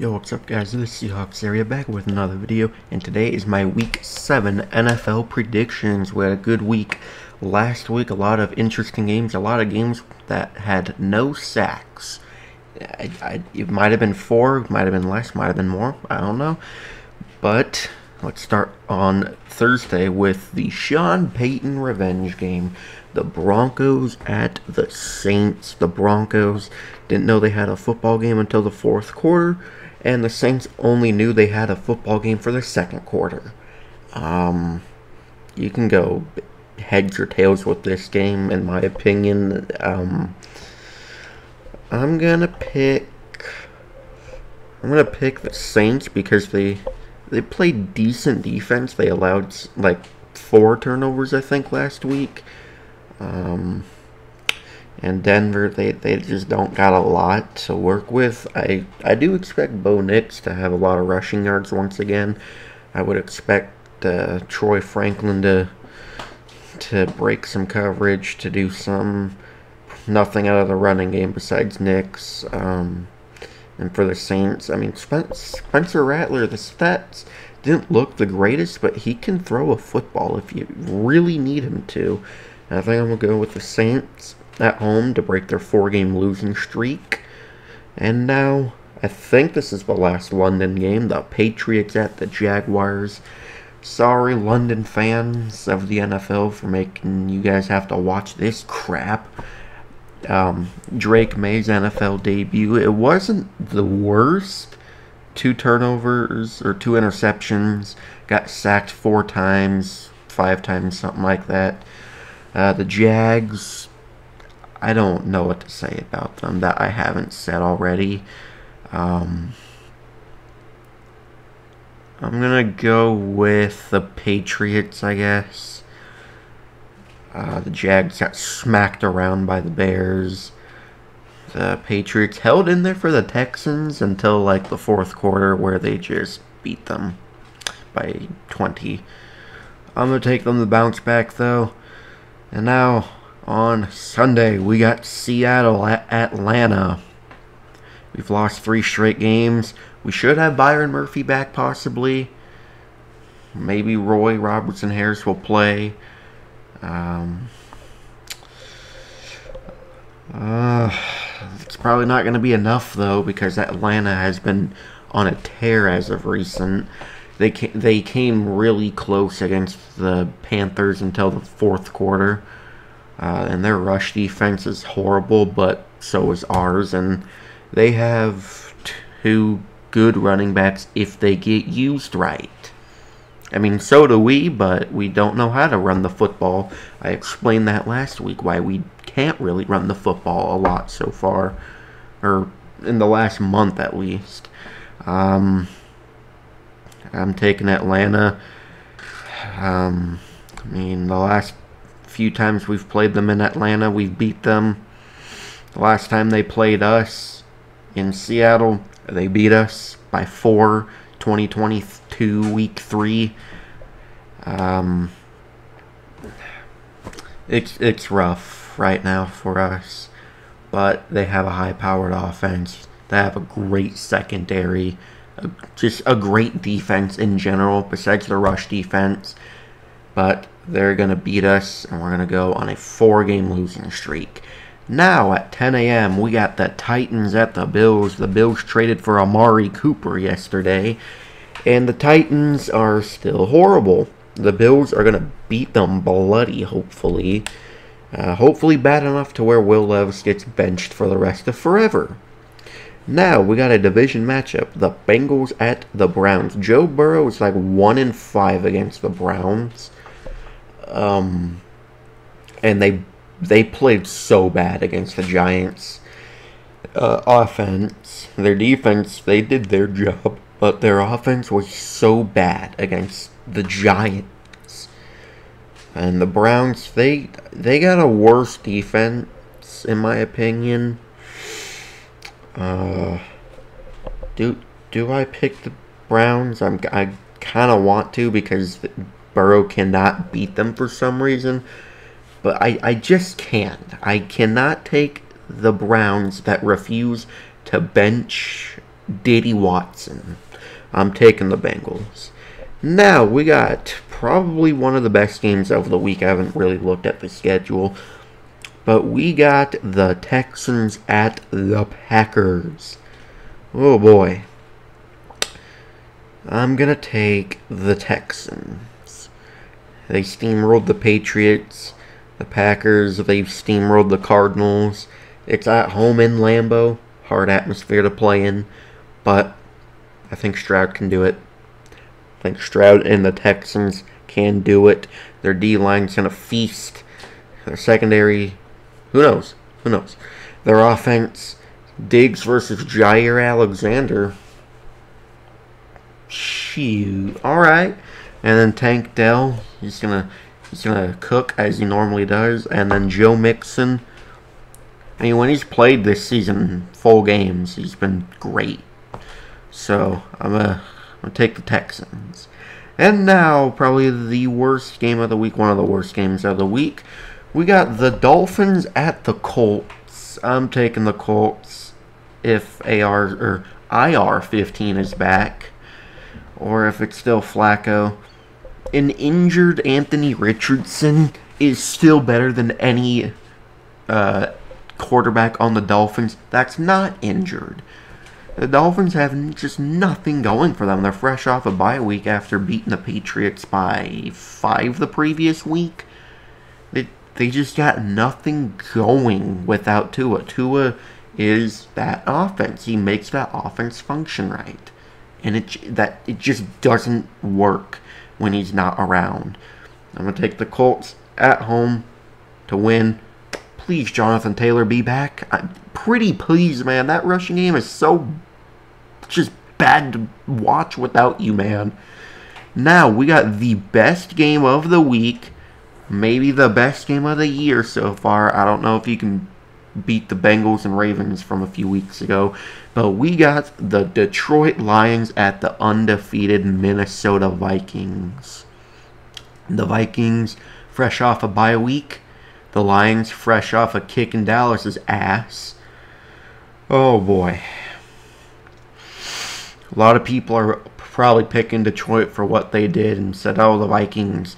Yo, what's up guys, this is Seahawks Area back with another video, and today is my Week 7 NFL predictions. We had a good week last week, a lot of interesting games, a lot of games that had no sacks. It might have been 4, might have been less, might have been more, I don't know. But let's start on Thursday with the Sean Payton revenge game. The Broncos at the Saints. The Broncos didn't know they had a football game until the fourth quarter, and the Saints only knew they had a football game for the second quarter. You can go heads or tails with this game, in my opinion. I'm gonna pick the Saints because they played decent defense. They allowed like 4 turnovers, I think, last week. And Denver, they just don't got a lot to work with. I do expect Bo Nix to have a lot of rushing yards once again. I would expect Troy Franklin to break some coverage, to do nothing out of the running game besides Nix. And for the Saints, I mean, Spencer Rattler, the stats didn't look the greatest, but he can throw a football if you really need him to. And I think I'm going to go with the Saints at home to break their 4-game losing streak. And now, I think this is the last London game, the Patriots at the Jaguars. Sorry, London fans of the NFL, for making you guys have to watch this crap. Drake May's NFL debut, it wasn't the worst. 2 turnovers, or 2 interceptions, got sacked 4 times, 5 times, something like that. The Jags, I don't know what to say about them that I haven't said already. I'm going to go with the Patriots, I guess. The Jags got smacked around by the Bears. The Patriots held in there for the Texans until like the fourth quarter, where they just beat them by 20. I'm going to take them to bounce back, though. And now, on Sunday, we got Seattle at Atlanta. We've lost 3 straight games. We should have Byron Murphy back, possibly. Maybe Roy Robertson Harris will play. It's probably not going to be enough, though, because Atlanta has been on a tear as of recent. They came really close against the Panthers until the fourth quarter. And their rush defense is horrible, but so is ours. And they have 2 good running backs if they get used right. I mean, so do we, but we don't know how to run the football. I explained that last week, why we can't really run the football a lot so far. Or in the last month, at least. I'm taking Atlanta. I mean, the last few times we've played them in Atlanta, we've beat them. The last time they played us in Seattle, they beat us by 4, 2022, week 3. It's rough right now for us, but they have a high-powered offense. They have a great secondary, just a great defense in general, besides the rush defense. But they're going to beat us, and we're going to go on a 4-game losing streak. Now, at 10 a.m., we got the Titans at the Bills. The Bills traded for Amari Cooper yesterday, and the Titans are still horrible. The Bills are going to beat them bloody, hopefully. Hopefully bad enough to where Will Levis gets benched for the rest of forever. Now, we got a division matchup. The Bengals at the Browns. Joe Burrow is like 1-5 against the Browns. And they played so bad against the Giants. Offense, their defense, they did their job, but their offense was so bad against the Giants. And the Browns, they got a worse defense, in my opinion. Do I pick the Browns? I kind of want to, because Burrow cannot beat them for some reason. But I just can't. I cannot take the Browns that refuse to bench Diddy Watson. I'm taking the Bengals. Now, we got probably one of the best games of the week. I haven't really looked at the schedule. But we got the Texans at the Packers. Oh boy. I'm going to take the Texans. They steamrolled the Patriots. The Packers, they've steamrolled the Cardinals. It's at home in Lambeau. Hard atmosphere to play in. But I think Stroud can do it. I think Stroud and the Texans can do it. Their D-line's going to feast. Their secondary, who knows? Who knows? Their offense, Diggs versus Jair Alexander. Shoot. Alright. And then Tank Dell, he's gonna cook as he normally does. And then Joe Mixon. I mean, when he's played this season full games, he's been great. So I'm gonna take the Texans. And now, probably the worst game of the week, one of the worst games of the week. We got the Dolphins at the Colts. I'm taking the Colts if IR-15 is back, or if it's still Flacco. An injured Anthony Richardson is still better than any quarterback on the Dolphins that's not injured. The Dolphins have just nothing going for them. They're fresh off a bye week after beating the Patriots by 5 the previous week. They just got nothing going without Tua. Tua is that offense. He makes that offense function right. And it just doesn't work when he's not around. I'm going to take the Colts at home to win. Please, Jonathan Taylor, be back. I'm pretty pleased, man. That rushing game is so just bad to watch without you, man. Now, we got the best game of the week. Maybe the best game of the year so far. I don't know if you can beat the Bengals and Ravens from a few weeks ago. But we got the Detroit Lions at the undefeated Minnesota Vikings. The Vikings, fresh off a bye week. The Lions, fresh off a kick in Dallas's ass. Oh, boy. A lot of people are probably picking Detroit for what they did and said, oh, the Vikings,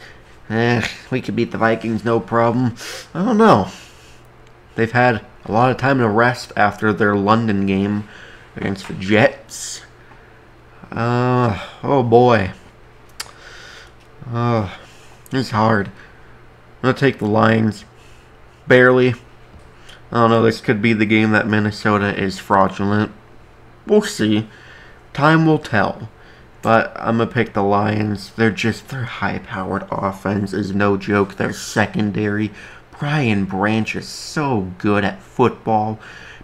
we could beat the Vikings, no problem. I don't know. They've had a lot of time to rest after their London game against the Jets. Oh, boy. It's hard. I'm going to take the Lions. Barely. I don't know, this could be the game that Minnesota is fraudulent. We'll see. Time will tell. But I'm going to pick the Lions. Their high-powered offense is no joke. Their secondary, Brian Branch is so good at football.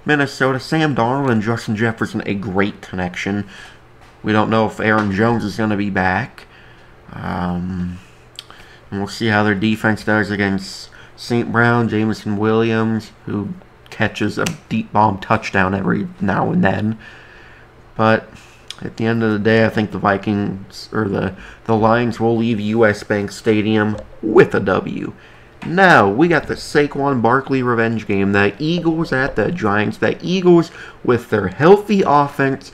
Minnesota, Sam Darnold and Justin Jefferson, a great connection. We don't know if Aaron Jones is going to be back. And we'll see how their defense does against St. Brown, Jameson Williams, who catches a deep bomb touchdown every now and then. But at the end of the day, I think the Vikings, or the Lions, will leave US Bank Stadium with a W. Now, we got the Saquon Barkley revenge game. The Eagles at the Giants. The Eagles, with their healthy offense,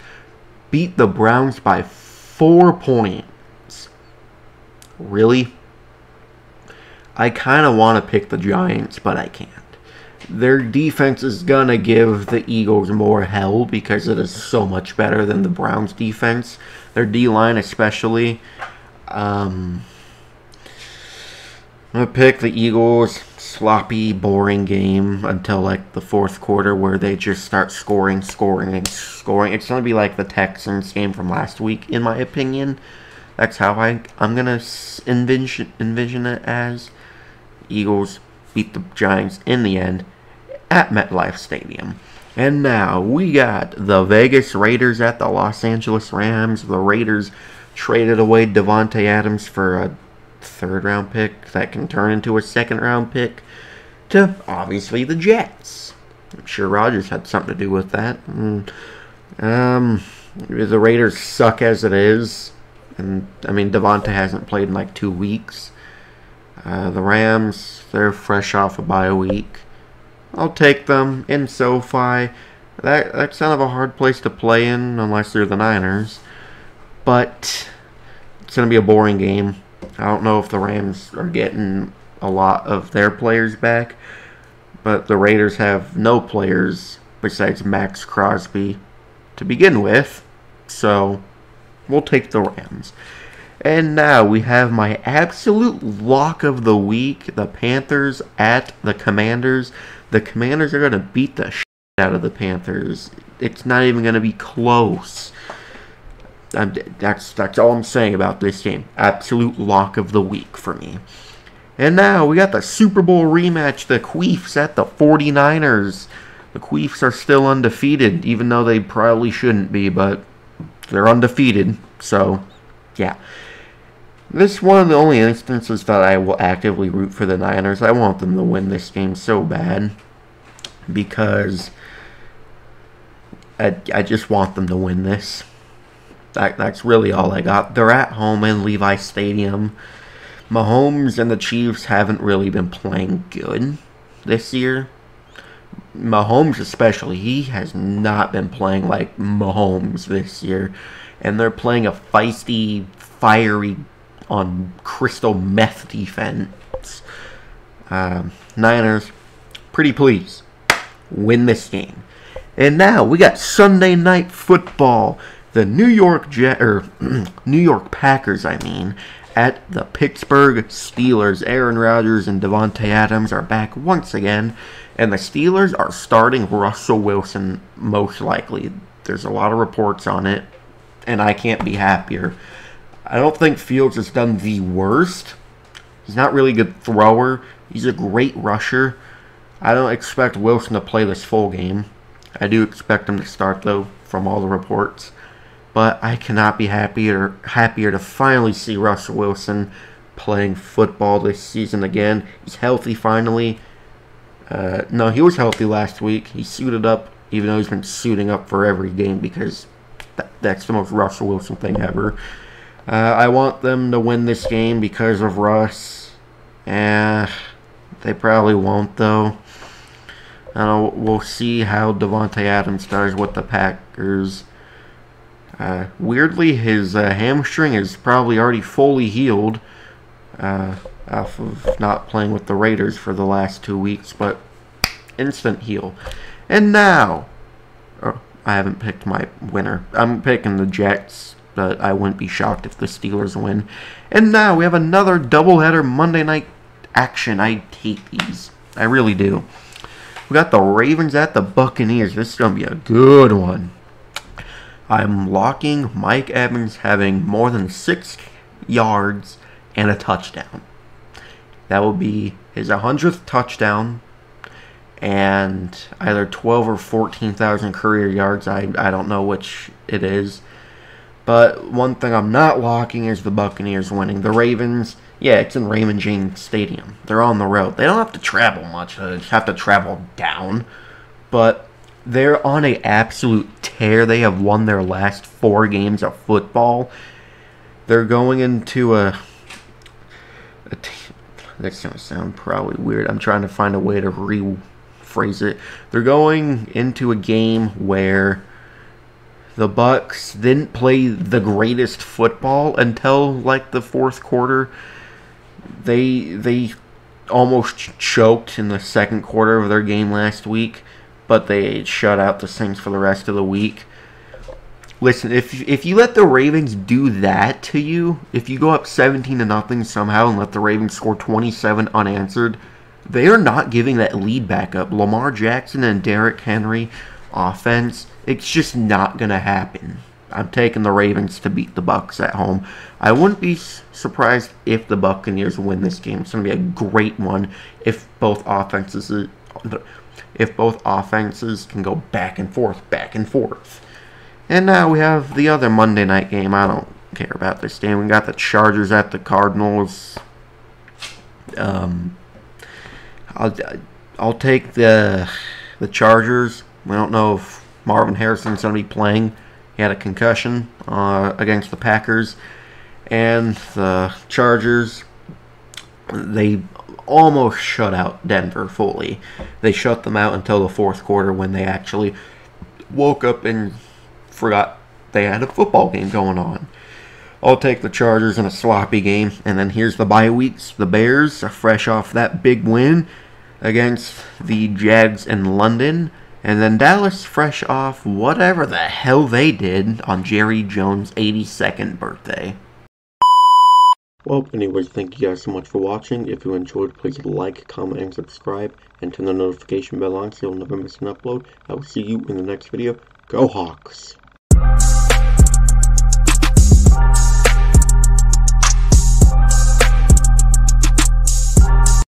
beat the Browns by 4 points. Really? I kind of want to pick the Giants, but I can't. Their defense is going to give the Eagles more hell because it is so much better than the Browns' defense. Their D-line especially. I'm going to pick the Eagles. Sloppy, boring game until like the fourth quarter where they just start scoring. It's going to be like the Texans game from last week, in my opinion. That's how I'm going to envision it as. Eagles beat the Giants in the end at MetLife Stadium. And now we got the Vegas Raiders at the Los Angeles Rams. The Raiders traded away Devontae Adams for a third-round pick that can turn into a second-round pick to, obviously, the Jets. I'm sure Rodgers had something to do with that. The Raiders suck as it is. And, I mean, Devontae hasn't played in like 2 weeks. The Rams, they're fresh off a bye week. I'll take them in SoFi. That's kind of a hard place to play in unless they're the Niners. But it's going to be a boring game. I don't know if the Rams are getting a lot of their players back, but the Raiders have no players besides Max Crosby to begin with, so we'll take the Rams. And now we have my absolute lock of the week, the Panthers at the Commanders. The Commanders are going to beat the shit out of the Panthers. It's not even going to be close. That's all I'm saying about this game. Absolute lock of the week for me. And now we got the Super Bowl rematch. The Chiefs at the 49ers. The Chiefs are still undefeated, even though they probably shouldn't be, but they're undefeated. So, yeah. This is one of the only instances that I will actively root for the Niners. I want them to win this game so bad because I just want them to win this. That's really all I got. They're at home in Levi Stadium. Mahomes and the Chiefs haven't really been playing good this year. Mahomes especially, he has not been playing like Mahomes this year. And they're playing a feisty, fiery, on crystal meth defense. Niners, pretty please, win this game. And now we got Sunday Night Football. The New York Packers, at the Pittsburgh Steelers. Aaron Rodgers and Davante Adams are back once again, and the Steelers are starting Russell Wilson most likely. There's a lot of reports on it, and I can't be happier. I don't think Fields has done the worst. He's not really a good thrower. He's a great rusher. I don't expect Wilson to play this full game. I do expect him to start, though, from all the reports. But I cannot be happier to finally see Russell Wilson playing football this season again. He's healthy finally. No, he was healthy last week. He suited up, even though he's been suiting up for every game because that's the most Russell Wilson thing ever. I want them to win this game because of Russ. They probably won't, though. We'll see how Davante Adams does with the Packers. Weirdly, his hamstring is probably already fully healed off of not playing with the Raiders for the last 2 weeks, but instant heal. And now, I haven't picked my winner. I'm picking the Jets, but I wouldn't be shocked if the Steelers win. And now we have another doubleheader Monday night action. I hate these. I really do. We got the Ravens at the Buccaneers. This is going to be a good one. I'm locking Mike Evans having more than 6 yards and a touchdown. That will be his 100th touchdown and either 12 or 14,000 career yards. I don't know which it is. But one thing I'm not locking is the Buccaneers winning. The Ravens, yeah, it's in Raymond James Stadium. They're on the road. They don't have to travel much. They just have to travel down. But they're on an absolute tear. They have won their last 4 games of football. They're going into that's going to sound probably weird. I'm trying to find a way to rephrase it. They're going into a game where the Bucs didn't play the greatest football until like the 4th quarter. They almost choked in the 2nd quarter of their game last week, but they shut out the Saints for the rest of the week. Listen, if you let the Ravens do that to you, if you go up 17-0 somehow and let the Ravens score 27 unanswered, they are not giving that lead back up. Lamar Jackson and Derrick Henry offense, it's just not going to happen. I'm taking the Ravens to beat the Bucs at home. I wouldn't be surprised if the Buccaneers win this game. It's going to be a great one if both offenses can go back and forth. And now we have the other Monday night game. I don't care about this game. We got the Chargers at the Cardinals. I'll take the Chargers. We don't know if Marvin Harrison's going to be playing. He had a concussion against the Packers. And the Chargers, they almost shut out Denver fully. They shut them out until the 4th quarter when they actually woke up and forgot they had a football game going on. I'll take the Chargers in a sloppy game. And then here's the bye weeks. The Bears are fresh off that big win against the Jags in London. And then Dallas fresh off whatever the hell they did on Jerry Jones' 82nd birthday. Well, anyways, thank you guys so much for watching. If you enjoyed, please like, comment, and subscribe. And turn the notification bell on so you'll never miss an upload. I will see you in the next video. Go Hawks!